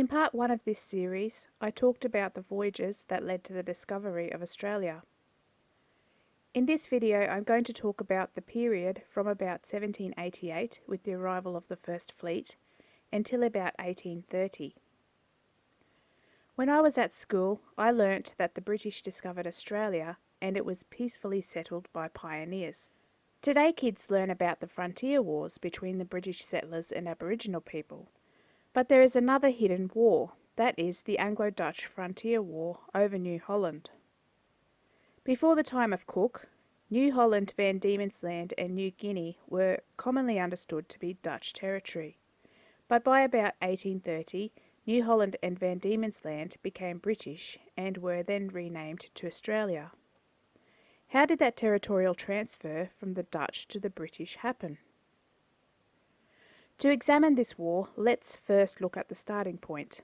In part 1 of this series, I talked about the voyages that led to the discovery of Australia. In this video, I'm going to talk about the period from about 1788 with the arrival of the First Fleet until about 1830. When I was at school, I learnt that the British discovered Australia and it was peacefully settled by pioneers. Today kids learn about the frontier wars between the British settlers and Aboriginal people. But there is another hidden war, that is the Anglo-Dutch frontier war over New Holland. Before the time of Cook, New Holland, Van Diemen's Land and New Guinea were commonly understood to be Dutch territory. But by about 1830, New Holland and Van Diemen's Land became British and were then renamed to Australia. How did that territorial transfer from the Dutch to the British happen? To examine this war, let's first look at the starting point.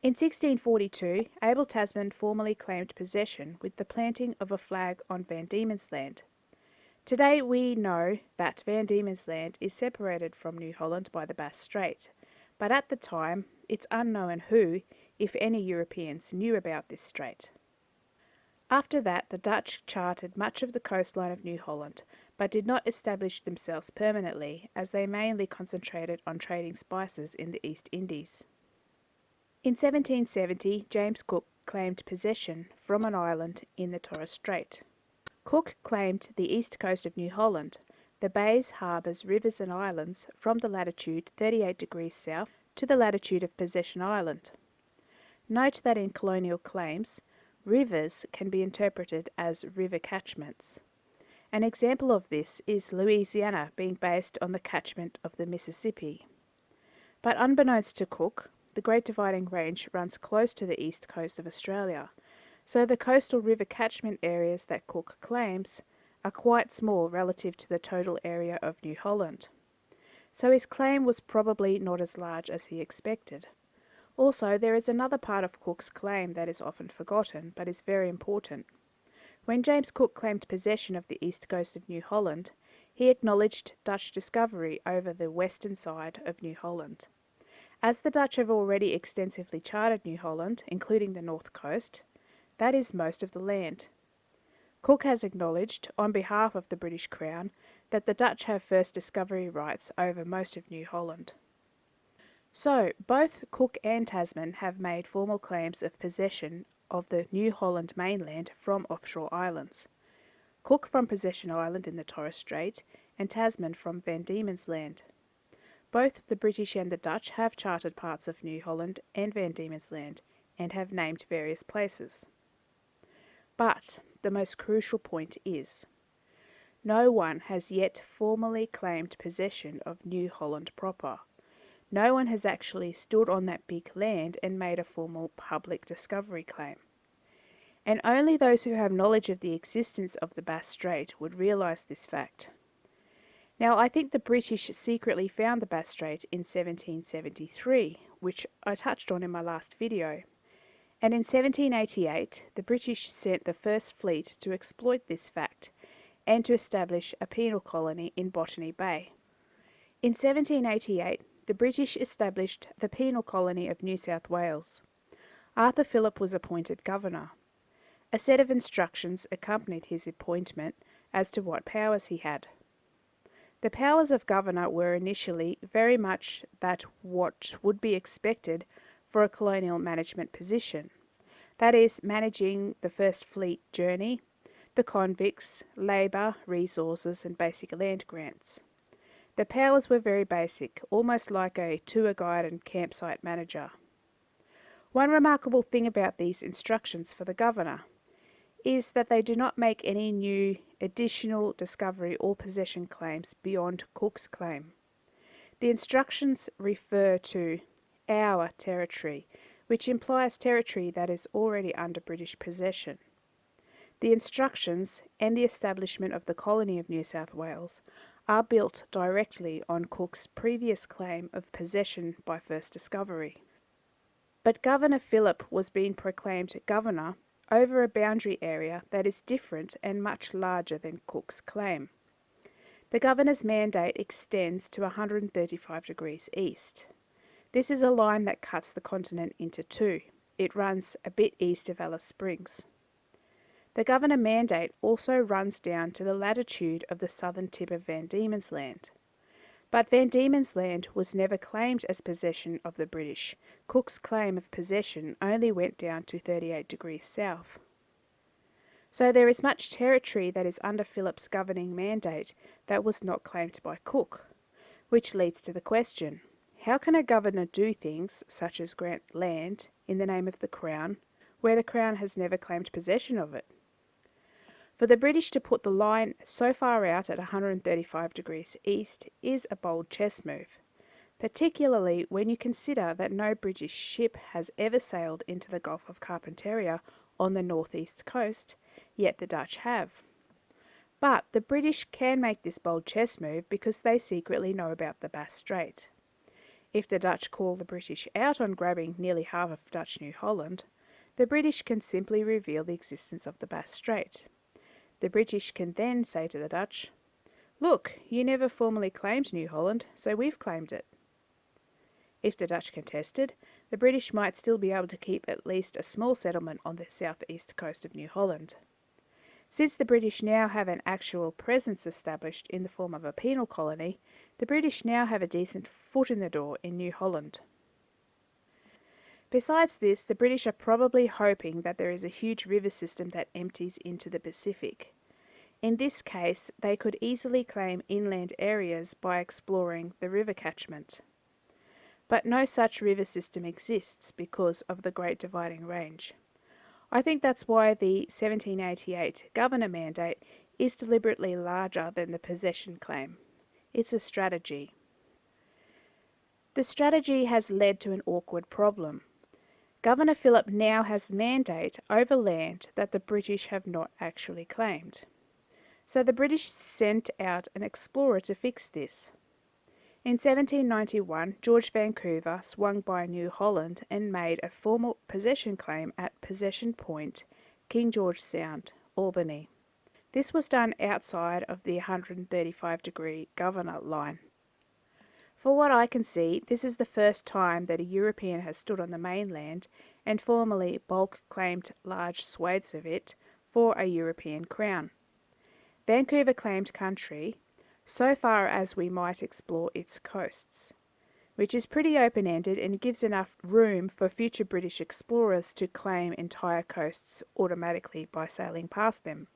In 1642, Abel Tasman formally claimed possession with the planting of a flag on Van Diemen's Land. Today we know that Van Diemen's Land is separated from New Holland by the Bass Strait, but at the time it's unknown who, if any Europeans, knew about this strait. After that, the Dutch charted much of the coastline of New Holland, but did not establish themselves permanently, as they mainly concentrated on trading spices in the East Indies. In 1770, James Cook claimed possession from an island in the Torres Strait. Cook claimed the east coast of New Holland, the bays, harbours, rivers and islands from the latitude 38 degrees south to the latitude of Possession Island. Note that in colonial claims, rivers can be interpreted as river catchments. An example of this is Louisiana being based on the catchment of the Mississippi. But unbeknownst to Cook, the Great Dividing Range runs close to the east coast of Australia, so the coastal river catchment areas that Cook claims are quite small relative to the total area of New Holland. So his claim was probably not as large as he expected. Also, there is another part of Cook's claim that is often forgotten, but is very important. When James Cook claimed possession of the east coast of New Holland, he acknowledged Dutch discovery over the western side of New Holland. As the Dutch have already extensively charted New Holland, including the north coast, that is most of the land. Cook has acknowledged, on behalf of the British Crown, that the Dutch have first discovery rights over most of New Holland. So, both Cook and Tasman have made formal claims of possession of the New Holland mainland from offshore islands. Cook from Possession Island in the Torres Strait and Tasman from Van Diemen's Land. Both the British and the Dutch have charted parts of New Holland and Van Diemen's Land and have named various places. But the most crucial point is, no one has yet formally claimed possession of New Holland proper. No one has actually stood on that big land and made a formal public discovery claim. And only those who have knowledge of the existence of the Bass Strait would realise this fact. Now, I think the British secretly found the Bass Strait in 1773, which I touched on in my last video. And in 1788, the British sent the First Fleet to exploit this fact and to establish a penal colony in Botany Bay. In 1788, the British established the penal colony of New South Wales. Arthur Phillip was appointed governor. A set of instructions accompanied his appointment as to what powers he had. The powers of governor were initially very much that what would be expected for a colonial management position. That is, managing the First Fleet journey, the convicts, labour, resources and basic land grants. The powers were very basic, almost like a tour guide and campsite manager. One remarkable thing about these instructions for the governor is that they do not make any new additional discovery or possession claims beyond Cook's claim. The instructions refer to our territory, which implies territory that is already under British possession. The instructions and the establishment of the colony of New South Wales are built directly on Cook's previous claim of possession by first discovery. But Governor Phillip was being proclaimed governor over a boundary area that is different and much larger than Cook's claim. The governor's mandate extends to 135 degrees east. This is a line that cuts the continent into two. It runs a bit east of Alice Springs. The Governor Mandate also runs down to the latitude of the southern tip of Van Diemen's Land. But Van Diemen's Land was never claimed as possession of the British. Cook's claim of possession only went down to 38 degrees south. So there is much territory that is under Phillip's governing mandate that was not claimed by Cook, which leads to the question, how can a governor do things such as grant land in the name of the Crown, where the Crown has never claimed possession of it? For the British to put the line so far out at 135 degrees east is a bold chess move, particularly when you consider that no British ship has ever sailed into the Gulf of Carpentaria on the northeast coast, yet the Dutch have. But the British can make this bold chess move because they secretly know about the Bass Strait. If the Dutch call the British out on grabbing nearly half of Dutch New Holland, the British can simply reveal the existence of the Bass Strait. The British can then say to the Dutch, "Look, you never formally claimed New Holland, so we've claimed it." If the Dutch contested, the British might still be able to keep at least a small settlement on the southeast coast of New Holland. Since the British now have an actual presence established in the form of a penal colony, the British now have a decent foot in the door in New Holland. Besides this, the British are probably hoping that there is a huge river system that empties into the Pacific. In this case, they could easily claim inland areas by exploring the river catchment. But no such river system exists because of the Great Dividing Range. I think that's why the 1788 Governor Mandate is deliberately larger than the possession claim. It's a strategy. The strategy has led to an awkward problem. Governor Phillip now has mandate over land that the British have not actually claimed. So the British sent out an explorer to fix this. In 1791, George Vancouver swung by New Holland and made a formal possession claim at Possession Point, King George Sound, Albany. This was done outside of the 135-degree Governor line. For what I can see, this is the first time that a European has stood on the mainland and formally bulk claimed large swathes of it for a European crown. Vancouver claimed country so far as we might explore its coasts, which is pretty open-ended and gives enough room for future British explorers to claim entire coasts automatically by sailing past them.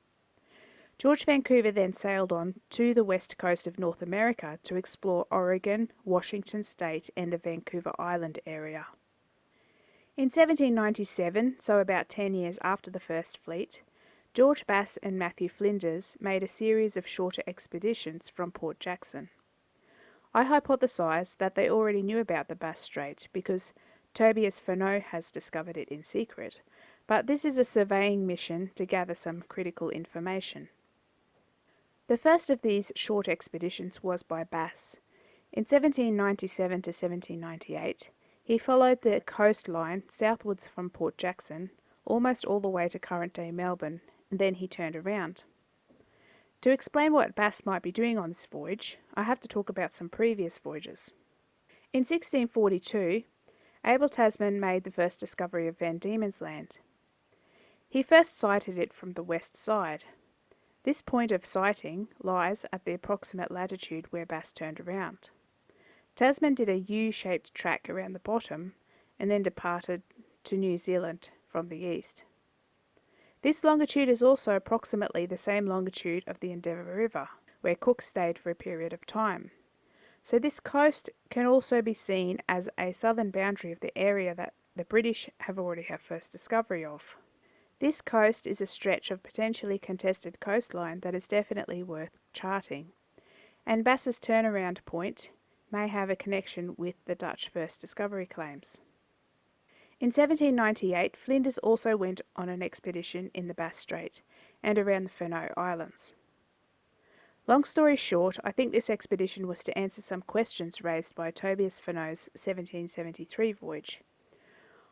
George Vancouver then sailed on to the west coast of North America to explore Oregon, Washington State and the Vancouver Island area. In 1797, so about 10 years after the First Fleet, George Bass and Matthew Flinders made a series of shorter expeditions from Port Jackson. I hypothesize that they already knew about the Bass Strait because Tobias FURNEAUX has discovered it in secret, but this is a surveying mission to gather some critical information. The first of these short expeditions was by Bass. In 1797 to 1798, he followed the coastline southwards from Port Jackson, almost all the way to current-day Melbourne, and then he turned around. To explain what Bass might be doing on this voyage, I have to talk about some previous voyages. In 1642, Abel Tasman made the first discovery of Van Diemen's Land. He first sighted it from the west side. This point of sighting lies at the approximate latitude where Bass turned around. Tasman did a U-shaped track around the bottom and then departed to New Zealand from the east. This longitude is also approximately the same longitude of the Endeavour River, where Cook stayed for a period of time. So this coast can also be seen as a southern boundary of the area that the British have already had first discovery of. This coast is a stretch of potentially contested coastline that is definitely worth charting, and Bass's turnaround point may have a connection with the Dutch first discovery claims. In 1798, Flinders also went on an expedition in the Bass Strait and around the FURNEAUX Islands. Long story short, I think this expedition was to answer some questions raised by Tobias FURNEAUX's 1773 voyage.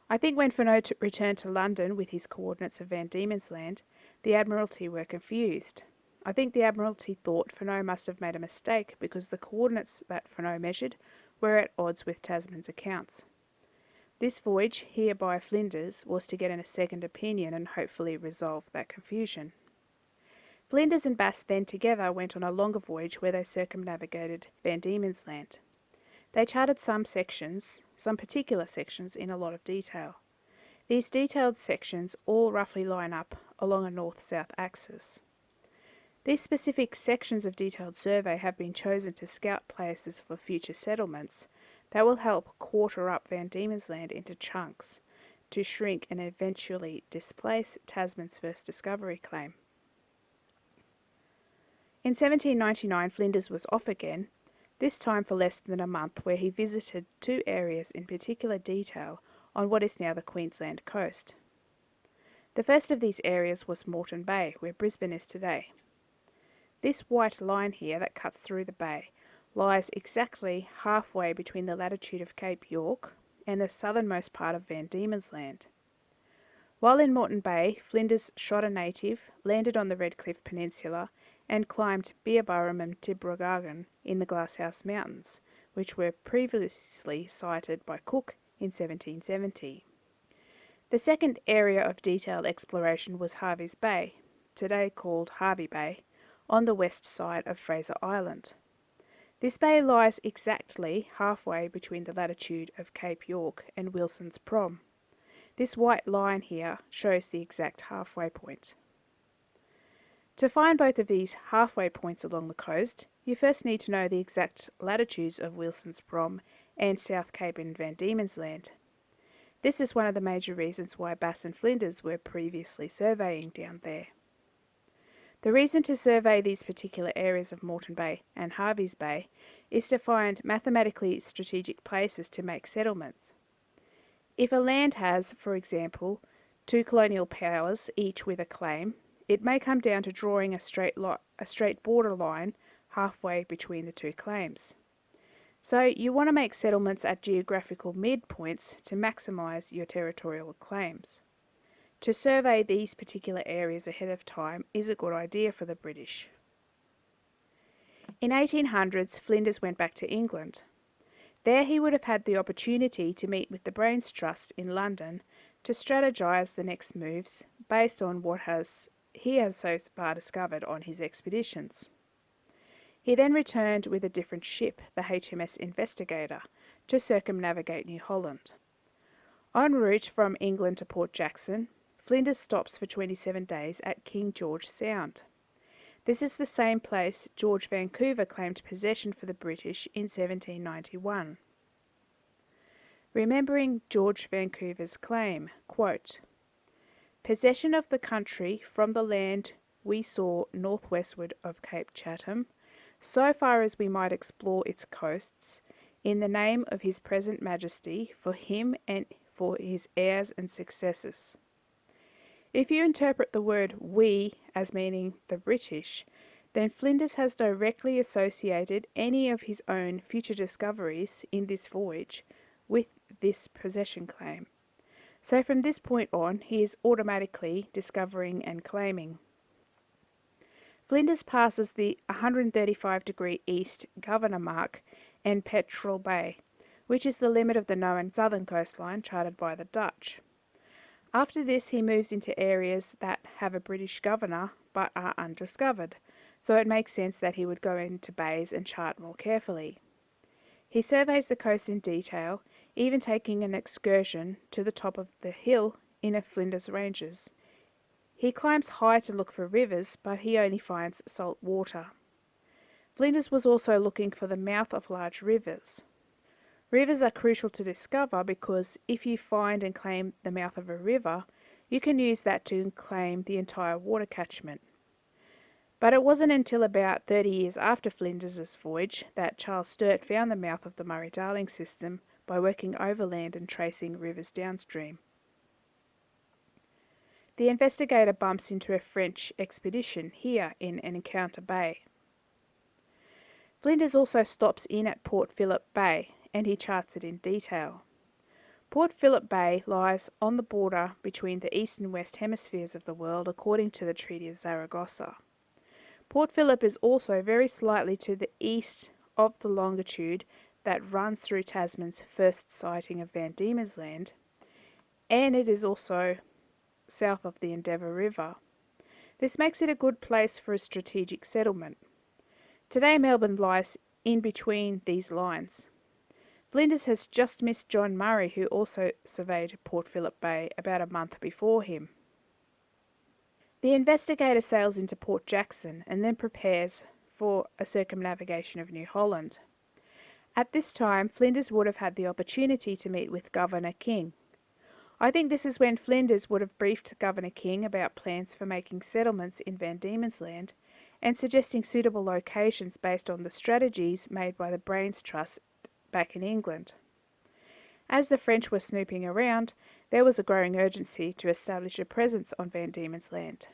I think when FURNEAUX returned to London with his coordinates of Van Diemen's Land, the Admiralty were confused. I think the Admiralty thought FURNEAUX must have made a mistake because the coordinates that FURNEAUX measured were at odds with Tasman's accounts. This voyage, here by Flinders, was to get a second opinion and hopefully resolve that confusion. Flinders and Bass then together went on a longer voyage where they circumnavigated Van Diemen's Land. They charted some particular sections, in a lot of detail. These detailed sections all roughly line up along a north-south axis. These specific sections of detailed survey have been chosen to scout places for future settlements that will help quarter up Van Diemen's Land into chunks to shrink and eventually displace Tasman's first discovery claim. In 1799, Flinders was off again, this time for less than a month, where he visited two areas in particular detail on what is now the Queensland coast. The first of these areas was Moreton Bay, where Brisbane is today. This white line here that cuts through the bay lies exactly halfway between the latitude of Cape York and the southernmost part of Van Diemen's Land. While in Moreton Bay, Flinders shot a native, landed on the Redcliffe Peninsula, and climbed Beerburrum and Tibrogargan in the Glasshouse Mountains, which were previously sighted by Cook in 1770. The second area of detailed exploration was Harvey's Bay, today called Hervey Bay, on the west side of Fraser Island. This bay lies exactly halfway between the latitude of Cape York and Wilson's Prom. This white line here shows the exact halfway point. To find both of these halfway points along the coast, you first need to know the exact latitudes of Wilson's Prom and South Cape in Van Diemen's Land. This is one of the major reasons why Bass and Flinders were previously surveying down there. The reason to survey these particular areas of Moreton Bay and Harvey's Bay is to find mathematically strategic places to make settlements. If a land has, for example, two colonial powers, each with a claim, it may come down to drawing a straight border line halfway between the two claims. So you want to make settlements at geographical midpoints to maximise your territorial claims. To survey these particular areas ahead of time is a good idea for the British. In 1800s, Flinders went back to England. There he would have had the opportunity to meet with the Brains Trust in London to strategise the next moves based on what he has so far discovered on his expeditions. He then returned with a different ship, the HMS Investigator, to circumnavigate New Holland. En route from England to Port Jackson, Flinders stops for 27 days at King George Sound. This is the same place George Vancouver claimed possession for the British in 1791. Remembering George Vancouver's claim, quote, "Possession of the country from the land we saw northwestward of Cape Chatham, so far as we might explore its coasts, in the name of His present Majesty, for him and for his heirs and successors." If you interpret the word "we" as meaning the British, then Flinders has directly associated any of his own future discoveries in this voyage with this possession claim. So from this point on, he is automatically discovering and claiming. Flinders passes the 135° east Governor Mark and Petrel Bay, which is the limit of the known southern coastline charted by the Dutch. After this, he moves into areas that have a British governor but are undiscovered, so it makes sense that he would go into bays and chart more carefully. He surveys the coast in detail, even taking an excursion to the top of the hill in a Flinders Ranges. He climbs high to look for rivers, but he only finds salt water. Flinders was also looking for the mouth of large rivers. Rivers are crucial to discover because if you find and claim the mouth of a river, you can use that to claim the entire water catchment. But it wasn't until about 30 years after Flinders' voyage that Charles Sturt found the mouth of the Murray-Darling system by working overland and tracing rivers downstream. The Investigator bumps into a French expedition here in Encounter Bay. Flinders also stops in at Port Phillip Bay, and he charts it in detail. Port Phillip Bay lies on the border between the east and west hemispheres of the world according to the Treaty of Zaragoza. Port Phillip is also very slightly to the east of the longitude that runs through Tasman's first sighting of Van Diemen's Land, and it is also south of the Endeavour River. This makes it a good place for a strategic settlement. Today Melbourne lies in between these lines. Flinders has just missed John Murray, who also surveyed Port Phillip Bay about a month before him. The investigator sails into Port Jackson and then prepares for a circumnavigation of New Holland. At this time, Flinders would have had the opportunity to meet with Governor King. I think this is when Flinders would have briefed Governor King about plans for making settlements in Van Diemen's Land and suggesting suitable locations based on the strategies made by the Brains Trust back in England. As the French were snooping around, there was a growing urgency to establish a presence on Van Diemen's Land.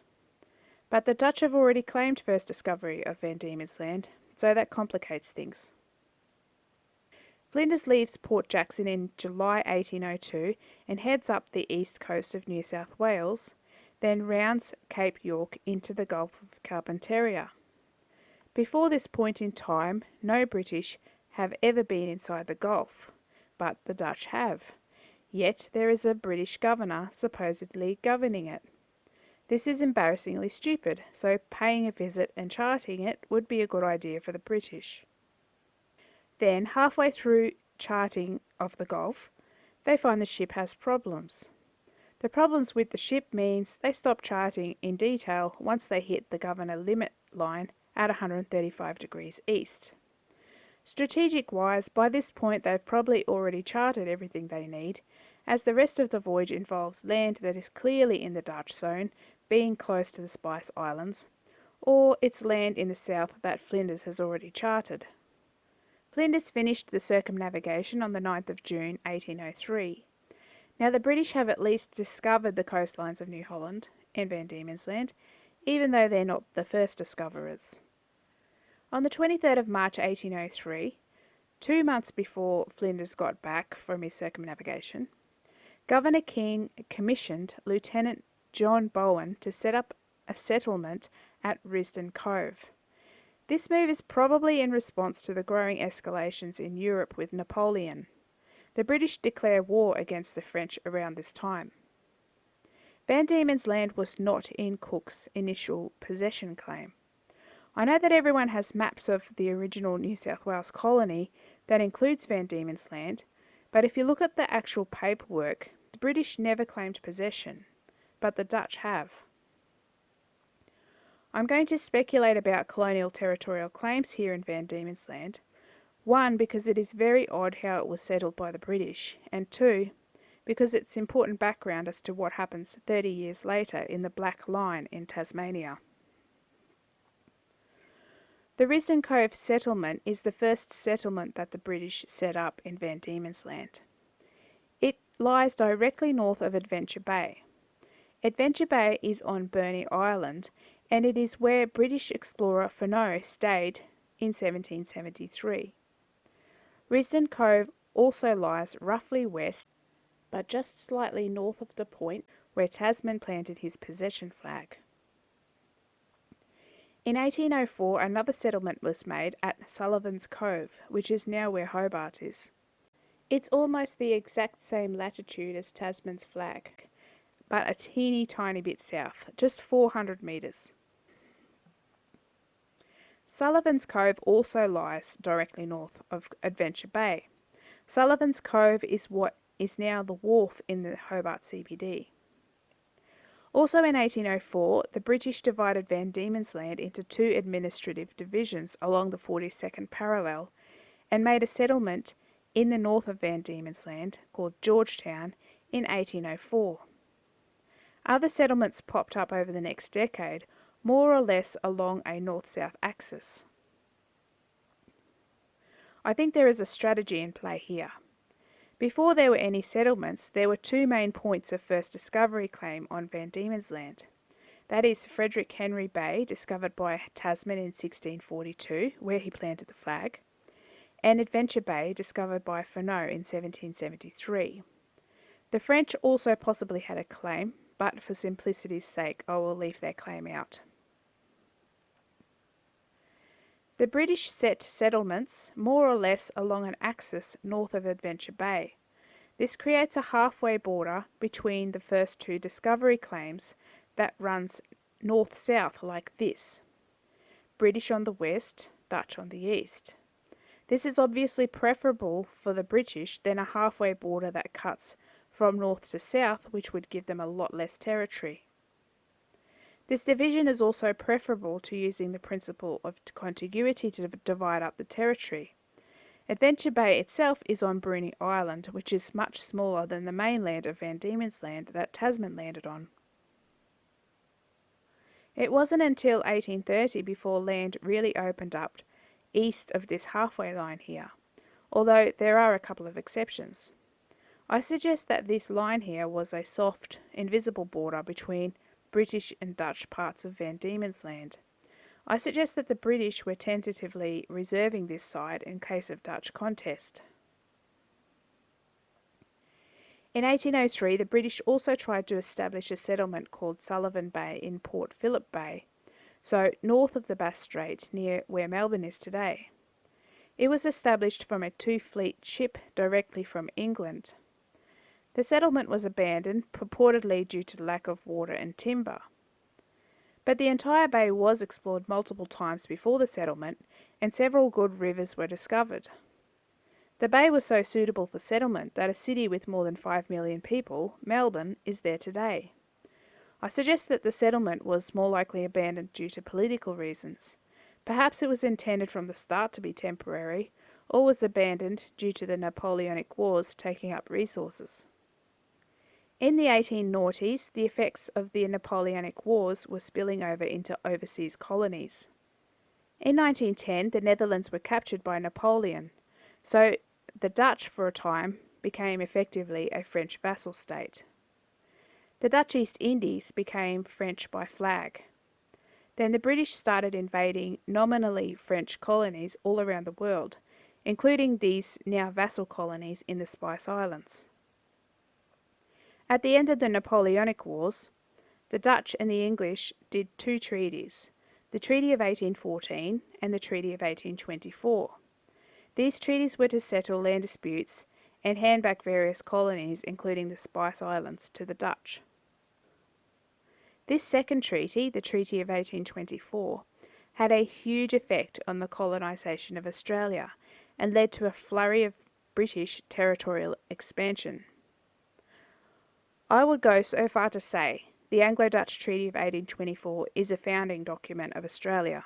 But the Dutch have already claimed first discovery of Van Diemen's Land, so that complicates things. Flinders leaves Port Jackson in July 1802 and heads up the east coast of New South Wales, then rounds Cape York into the Gulf of Carpentaria. Before this point in time, no British have ever been inside the Gulf, but the Dutch have. Yet there is a British governor supposedly governing it. This is embarrassingly stupid, so paying a visit and charting it would be a good idea for the British. Then, halfway through charting of the Gulf, they find the ship has problems. The problems with the ship means they stop charting in detail once they hit the governor limit line at 135 degrees east. Strategic-wise, by this point they've probably already charted everything they need, as the rest of the voyage involves land that is clearly in the Dutch zone, being close to the Spice Islands, or it's land in the south that Flinders has already charted. Flinders finished the circumnavigation on the 9th of June 1803. Now the British have at least discovered the coastlines of New Holland and Van Diemen's Land, even though they're not the first discoverers. On the 23rd of March 1803, 2 months before Flinders got back from his circumnavigation, Governor King commissioned Lieutenant John Bowen to set up a settlement at Risdon Cove. This move is probably in response to the growing escalations in Europe with Napoleon. The British declare war against the French around this time. Van Diemen's Land was not in Cook's initial possession claim. I know that everyone has maps of the original New South Wales colony that includes Van Diemen's Land, but if you look at the actual paperwork, the British never claimed possession, but the Dutch have. I'm going to speculate about colonial territorial claims here in Van Diemen's Land. 1, because it is very odd how it was settled by the British, and 2, because it's important background as to what happens 30 years later in the Black Line in Tasmania. The Risdon Cove settlement is the first settlement that the British set up in Van Diemen's Land. It lies directly north of Adventure Bay. Adventure Bay is on Burney Island, and it is where British explorer FURNEAUX stayed in 1773. Risdon Cove also lies roughly west, but just slightly north of the point where Tasman planted his possession flag. In 1804, another settlement was made at Sullivan's Cove, which is now where Hobart is. It's almost the exact same latitude as Tasman's flag, but a teeny tiny bit south, just 400 metres. Sullivan's Cove also lies directly north of Adventure Bay. Sullivan's Cove is what is now the wharf in the Hobart CBD. Also in 1804, the British divided Van Diemen's Land into 2 administrative divisions along the 42nd parallel and made a settlement in the north of Van Diemen's Land called Georgetown in 1804. Other settlements popped up over the next decade, more or less along a north-south axis. I think there is a strategy in play here. Before there were any settlements, there were 2 main points of first discovery claim on Van Diemen's Land. That is Frederick Henry Bay, discovered by Tasman in 1642, where he planted the flag, and Adventure Bay, discovered by FURNEAUX in 1773. The French also possibly had a claim, but for simplicity's sake I will leave their claim out. The British set settlements more or less along an axis north of Adventure Bay. This creates a halfway border between the first two discovery claims that runs north-south like this. British on the west, Dutch on the east. This is obviously preferable for the British than a halfway border that cuts from north to south, which would give them a lot less territory. This division is also preferable to using the principle of contiguity to divide up the territory. Adventure Bay itself is on Bruny Island, which is much smaller than the mainland of Van Diemen's Land that Tasman landed on. It wasn't until 1830 before land really opened up east of this halfway line here, although there are a couple of exceptions. I suggest that this line here was a soft, invisible border between British and Dutch parts of Van Diemen's Land. I suggest that the British were tentatively reserving this side in case of Dutch contest. In 1803, the British also tried to establish a settlement called Sullivan Bay in Port Phillip Bay, so north of the Bass Strait near where Melbourne is today. It was established from a two-fleet ship directly from England. The settlement was abandoned, purportedly due to lack of water and timber. But the entire bay was explored multiple times before the settlement, and several good rivers were discovered. The bay was so suitable for settlement that a city with more than 5 million people, Melbourne, is there today. I suggest that the settlement was more likely abandoned due to political reasons. Perhaps it was intended from the start to be temporary, or was abandoned due to the Napoleonic Wars taking up resources. In the 1890s, the effects of the Napoleonic Wars were spilling over into overseas colonies. In 1910, the Netherlands were captured by Napoleon, so the Dutch, for a time, became effectively a French vassal state. The Dutch East Indies became French by flag. Then the British started invading nominally French colonies all around the world, including these now vassal colonies in the Spice Islands. At the end of the Napoleonic Wars, the Dutch and the English did two treaties, the Treaty of 1814 and the Treaty of 1824. These treaties were to settle land disputes and hand back various colonies, including the Spice Islands, to the Dutch. This second treaty, the Treaty of 1824, had a huge effect on the colonisation of Australia and led to a flurry of British territorial expansion. I would go so far to say the Anglo-Dutch Treaty of 1824 is a founding document of Australia.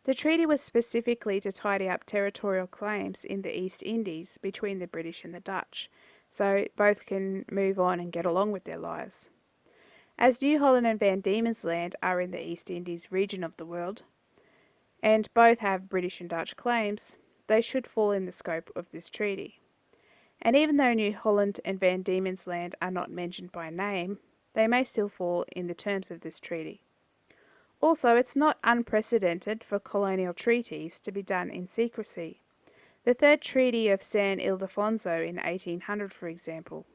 The treaty was specifically to tidy up territorial claims in the East Indies between the British and the Dutch, so both can move on and get along with their lives. As New Holland and Van Diemen's Land are in the East Indies region of the world, and both have British and Dutch claims, they should fall in the scope of this treaty. And even though New Holland and Van Diemen's Land are not mentioned by name, they may still fall in the terms of this treaty. Also, it's not unprecedented for colonial treaties to be done in secrecy. The Third Treaty of San Ildefonso in 1800, for example.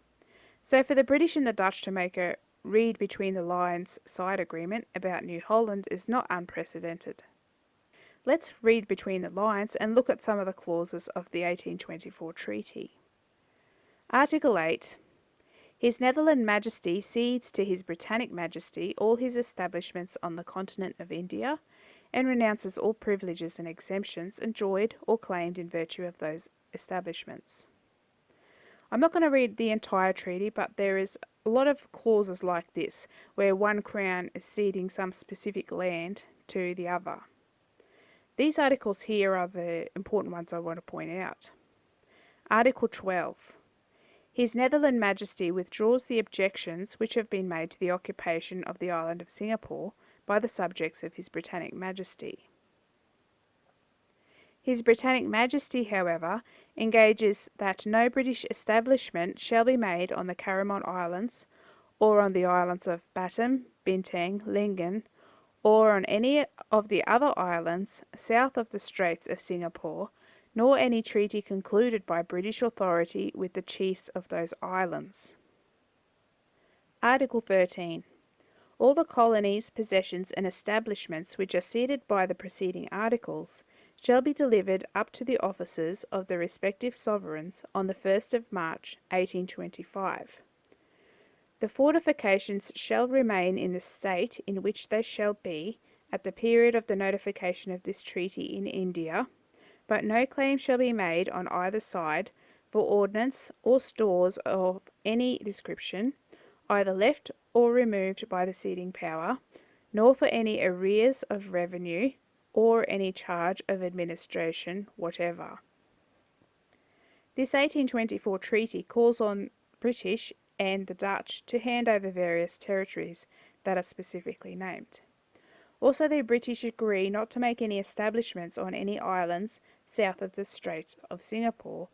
So for the British and the Dutch to make a read between the lines side agreement about New Holland is not unprecedented. Let's read between the lines and look at some of the clauses of the 1824 treaty. Article 8. His Netherland Majesty cedes to His Britannic Majesty all his establishments on the continent of India and renounces all privileges and exemptions enjoyed or claimed in virtue of those establishments. I'm not going to read the entire treaty, but there is a lot of clauses like this where one crown is ceding some specific land to the other. These articles here are the important ones I want to point out. Article 12. His Netherland Majesty withdraws the objections which have been made to the occupation of the island of Singapore by the subjects of His Britannic Majesty. His Britannic Majesty, however, engages that no British establishment shall be made on the Caramon Islands, or on the islands of Batam, Bintang, Lingen, or on any of the other islands south of the Straits of Singapore, nor any treaty concluded by British authority with the chiefs of those islands. Article 13. All the colonies, possessions, and establishments which are ceded by the preceding articles shall be delivered up to the officers of the respective sovereigns on the 1st of March, 1825. The fortifications shall remain in the state in which they shall be at the period of the notification of this treaty in India, but no claim shall be made on either side for ordnance or stores of any description, either left or removed by the ceding power, nor for any arrears of revenue or any charge of administration whatever. This 1824 treaty calls on British and the Dutch to hand over various territories that are specifically named. Also, the British agree not to make any establishments on any islands south of the Straits of Singapore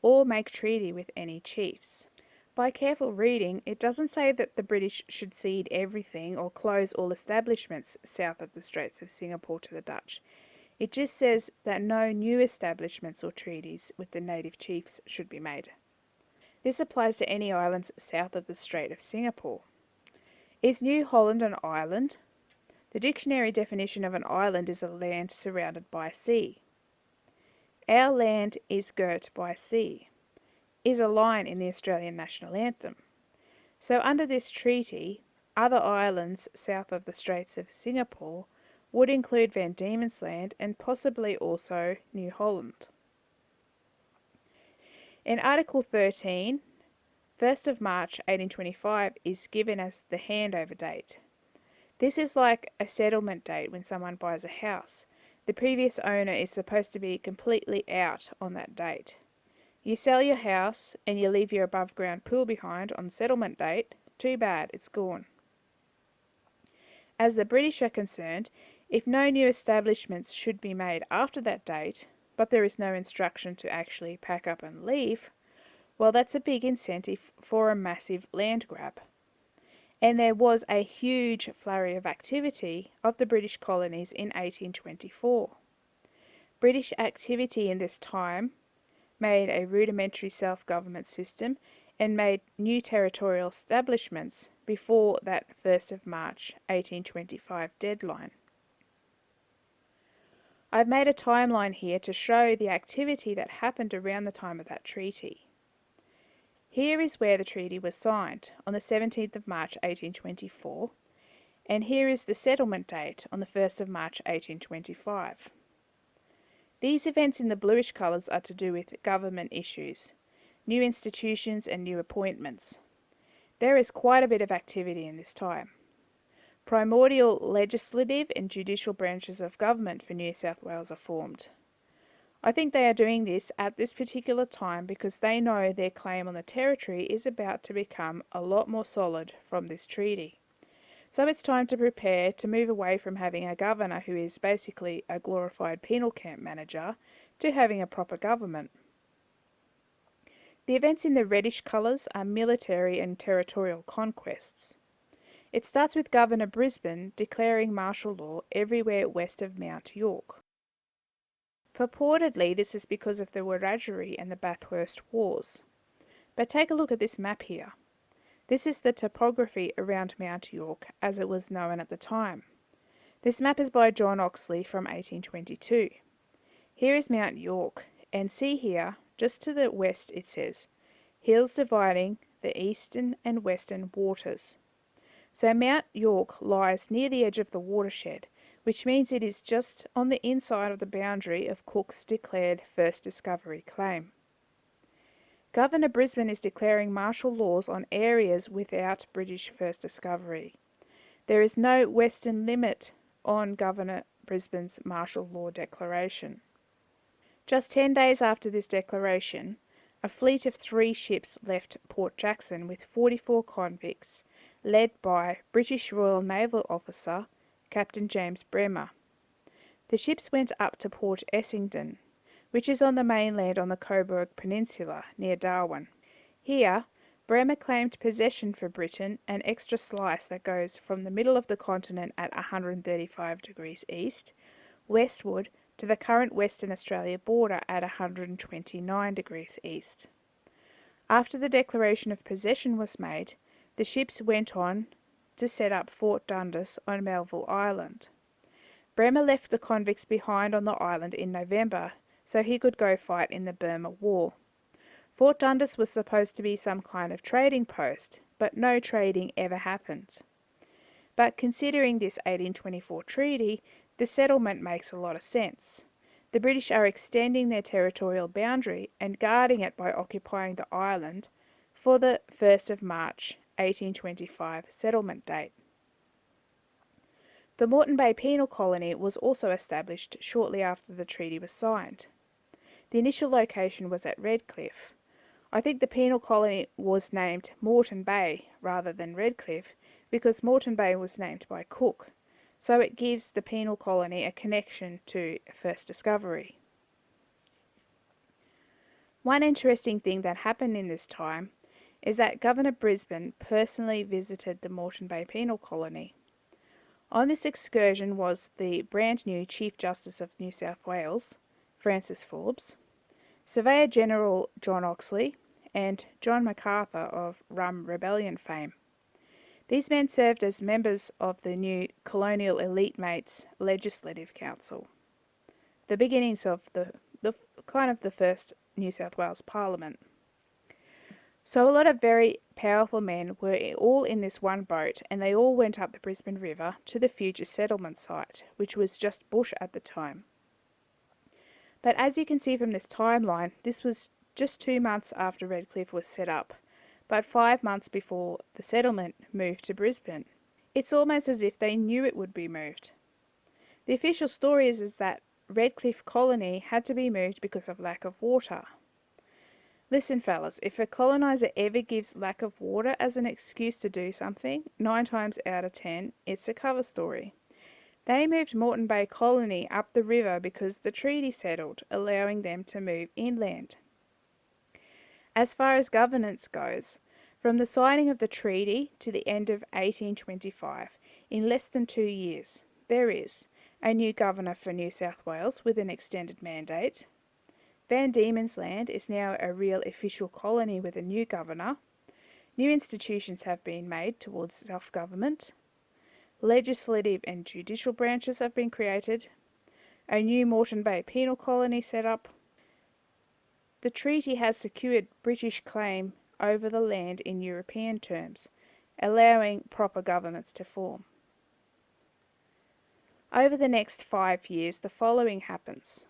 or make treaty with any chiefs. By careful reading, it doesn't say that the British should cede everything or close all establishments south of the Straits of Singapore to the Dutch. It just says that no new establishments or treaties with the native chiefs should be made. This applies to any islands south of the Strait of Singapore. Is New Holland an island? The dictionary definition of an island is a land surrounded by sea. Our land is girt by sea is a line in the Australian national anthem. So under this treaty, other islands south of the Straits of Singapore would include Van Diemen's Land and possibly also New Holland. In Article 13, 1st of March 1825 is given as the handover date. This is like a settlement date when someone buys a house. The previous owner is supposed to be completely out on that date. You sell your house and you leave your above ground pool behind on the settlement date, too bad, it's gone. As the British are concerned, if no new establishments should be made after that date, but there is no instruction to actually pack up and leave, well, that's a big incentive for a massive land grab. And there was a huge flurry of activity of the British colonies in 1824. British activity in this time made a rudimentary self-government system and made new territorial establishments before that 1st of March 1825 deadline. I've made a timeline here to show the activity that happened around the time of that treaty. Here is where the treaty was signed, on the 17th of March 1824, and here is the settlement date, on the 1st of March 1825. These events in the bluish colours are to do with government issues, new institutions and new appointments. There is quite a bit of activity in this time. Primordial legislative and judicial branches of government for New South Wales are formed. I think they are doing this at this particular time because they know their claim on the territory is about to become a lot more solid from this treaty. So it's time to prepare to move away from having a governor who is basically a glorified penal camp manager to having a proper government. The events in the reddish colours are military and territorial conquests. It starts with Governor Brisbane declaring martial law everywhere west of Mount York. Purportedly, this is because of the Wiradjuri and the Bathurst Wars. But take a look at this map here. This is the topography around Mount York as it was known at the time. This map is by John Oxley from 1822. Here is Mount York, and see here, just to the west it says, hills dividing the eastern and western waters. So Mount York lies near the edge of the watershed, which means it is just on the inside of the boundary of Cook's declared first discovery claim. Governor Brisbane is declaring martial laws on areas without British first discovery. There is no western limit on Governor Brisbane's martial law declaration. Just 10 days after this declaration, a fleet of 3 ships left Port Jackson with 44 convicts, led by British Royal Naval Officer Captain James Bremer. The ships went up to Port Essington, which is on the mainland on the Coburg Peninsula near Darwin. Here, Bremer claimed possession for Britain an extra slice that goes from the middle of the continent at 135 degrees east, westward to the current Western Australia border at 129 degrees east. After the declaration of possession was made, the ships went on to set up Fort Dundas on Melville Island. Bremer left the convicts behind on the island in November so he could go fight in the Burma War. Fort Dundas was supposed to be some kind of trading post, but no trading ever happened. But considering this 1824 treaty, the settlement makes a lot of sense. The British are extending their territorial boundary and guarding it by occupying the island for the 1st of March 1825 settlement date. The Moreton Bay Penal Colony was also established shortly after the treaty was signed. The initial location was at Redcliffe. I think the penal colony was named Moreton Bay rather than Redcliffe because Moreton Bay was named by Cook, so it gives the penal colony a connection to first discovery. One interesting thing that happened in this time is that Governor Brisbane personally visited the Moreton Bay Penal Colony. On this excursion was the brand new Chief Justice of New South Wales, Francis Forbes, Surveyor General John Oxley, and John MacArthur of Rum Rebellion fame. These men served as members of the new Colonial Elite Mates Legislative Council, the beginnings of the first New South Wales Parliament. So a lot of very powerful men were all in this one boat, and they all went up the Brisbane River to the future settlement site, which was just bush at the time. But as you can see from this timeline, this was just 2 months after Redcliffe was set up, but 5 months before the settlement moved to Brisbane. It's almost as if they knew it would be moved. The official story is that Redcliffe Colony had to be moved because of lack of water. Listen fellas, if a coloniser ever gives lack of water as an excuse to do something, 9 times out of 10, it's a cover story. They moved Moreton Bay Colony up the river because the treaty settled, allowing them to move inland. As far as governance goes, from the signing of the treaty to the end of 1825, in less than 2 years, there is a new governor for New South Wales with an extended mandate. Van Diemen's Land is now a real official colony with a new governor. New institutions have been made towards self-government. Legislative and judicial branches have been created. A new Moreton Bay Penal Colony set up. The treaty has secured British claim over the land in European terms, allowing proper governance to form. Over the next 5 years, the following happens.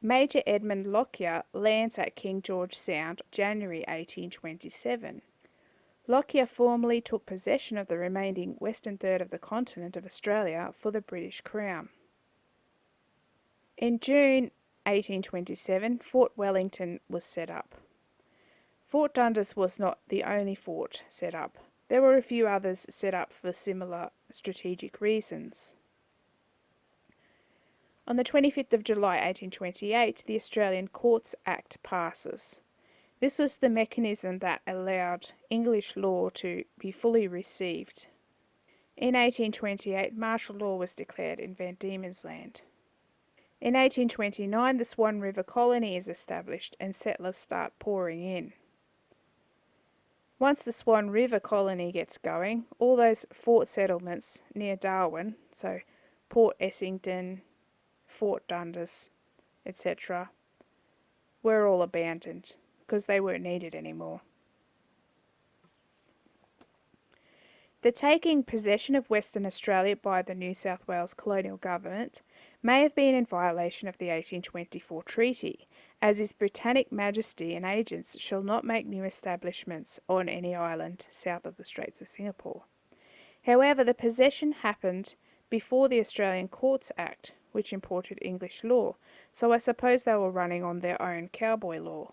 Major Edmund Lockyer lands at King George Sound, January 1827. Lockyer formally took possession of the remaining western third of the continent of Australia for the British Crown. In June 1827, Fort Wellington was set up. Fort Dundas was not the only fort set up. There were a few others set up for similar strategic reasons. On the 25th of July 1828, the Australian Courts Act passes. This was the mechanism that allowed English law to be fully received. In 1828, martial law was declared in Van Diemen's Land. In 1829, the Swan River Colony is established and settlers start pouring in. Once the Swan River Colony gets going, all those fort settlements near Darwin, so Port Essington, Fort Dundas, etc., were all abandoned because they weren't needed anymore. The taking possession of Western Australia by the New South Wales colonial government may have been in violation of the 1824 treaty, as His Britannic Majesty and agents shall not make new establishments on any island south of the Straits of Singapore. However, the possession happened before the Australian Courts Act, which imported English law, so I suppose they were running on their own cowboy law.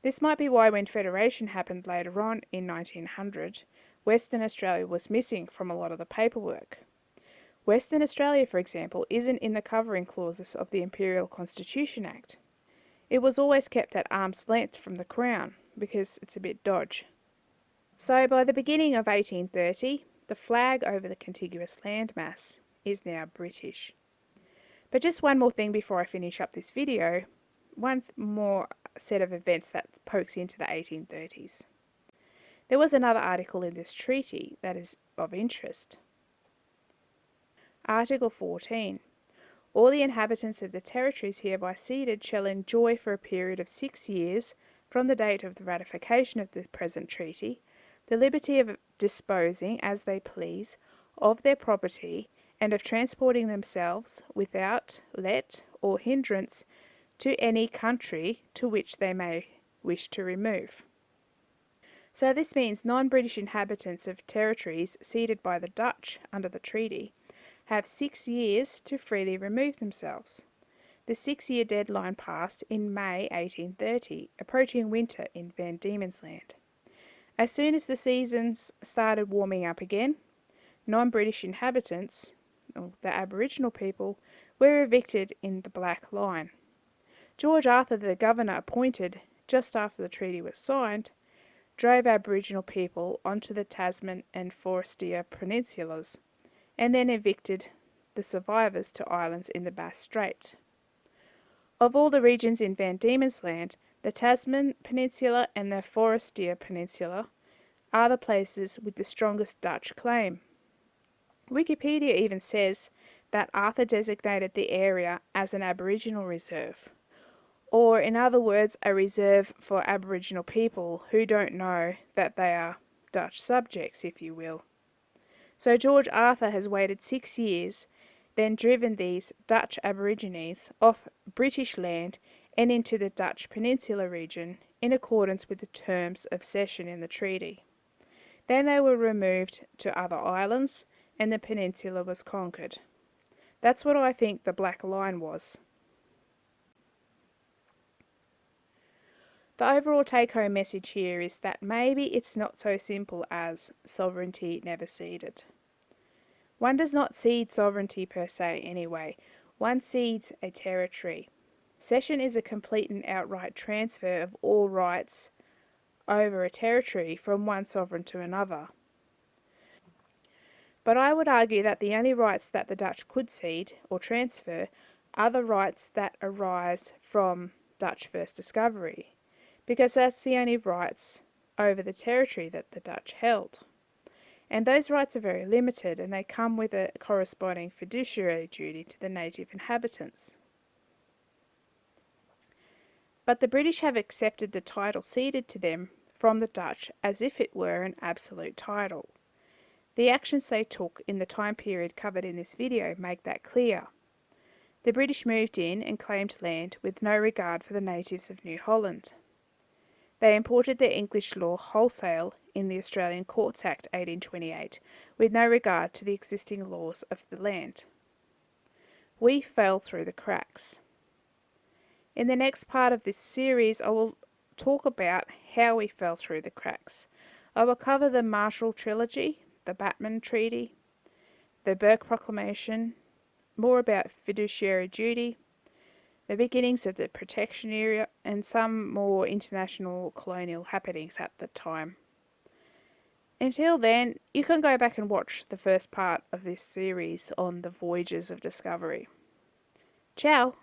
This might be why when Federation happened later on in 1900, Western Australia was missing from a lot of the paperwork. Western Australia, for example, isn't in the covering clauses of the Imperial Constitution Act. It was always kept at arm's length from the Crown, because it's a bit dodge. So by the beginning of 1830, the flag over the contiguous landmass is now British. But just one more thing before I finish up this video, one more set of events that pokes into the 1830s. There was another article in this treaty that is of interest. Article 14. All the inhabitants of the territories hereby ceded shall enjoy for a period of 6 years from the date of the ratification of the present treaty the liberty of disposing as they please of their property and of transporting themselves without let or hindrance to any country to which they may wish to remove. So this means non-British inhabitants of territories ceded by the Dutch under the treaty have 6 years to freely remove themselves. The 6-year deadline passed in May 1830, approaching winter in Van Diemen's Land. As soon as the seasons started warming up again, non-British inhabitants, or the Aboriginal people, were evicted in the Black Line. George Arthur, the governor appointed just after the treaty was signed, drove Aboriginal people onto the Tasman and FURNEAUX peninsulas, and then evicted the survivors to islands in the Bass Strait. Of all the regions in Van Diemen's Land, the Tasman Peninsula and the FURNEAUX Peninsula are the places with the strongest Dutch claim. Wikipedia even says that Arthur designated the area as an Aboriginal reserve, or in other words, a reserve for Aboriginal people who don't know that they are Dutch subjects, if you will. So George Arthur has waited 6 years, then driven these Dutch Aborigines off British land and into the Dutch Peninsula region in accordance with the terms of cession in the treaty. Then they were removed to other islands and the peninsula was conquered. That's what I think the Black Line was. The overall take-home message here is that maybe it's not so simple as sovereignty never ceded. One does not cede sovereignty per se anyway, one cedes a territory. Cession is a complete and outright transfer of all rights over a territory from one sovereign to another. But I would argue that the only rights that the Dutch could cede or transfer are the rights that arise from Dutch first discovery, because that's the only rights over the territory that the Dutch held. And those rights are very limited, and they come with a corresponding fiduciary duty to the native inhabitants. But the British have accepted the title ceded to them from the Dutch as if it were an absolute title. The actions they took in the time period covered in this video make that clear. The British moved in and claimed land with no regard for the natives of New Holland. They imported their English law wholesale in the Australian Courts Act 1828 with no regard to the existing laws of the land. We fell through the cracks. In the next part of this series, I will talk about how we fell through the cracks. I will cover the Marshall Trilogy, the Batman Treaty, the Burke Proclamation, more about fiduciary duty, the beginnings of the protection era, and some more international colonial happenings at the time. Until then, you can go back and watch the first part of this series on the voyages of discovery. Ciao!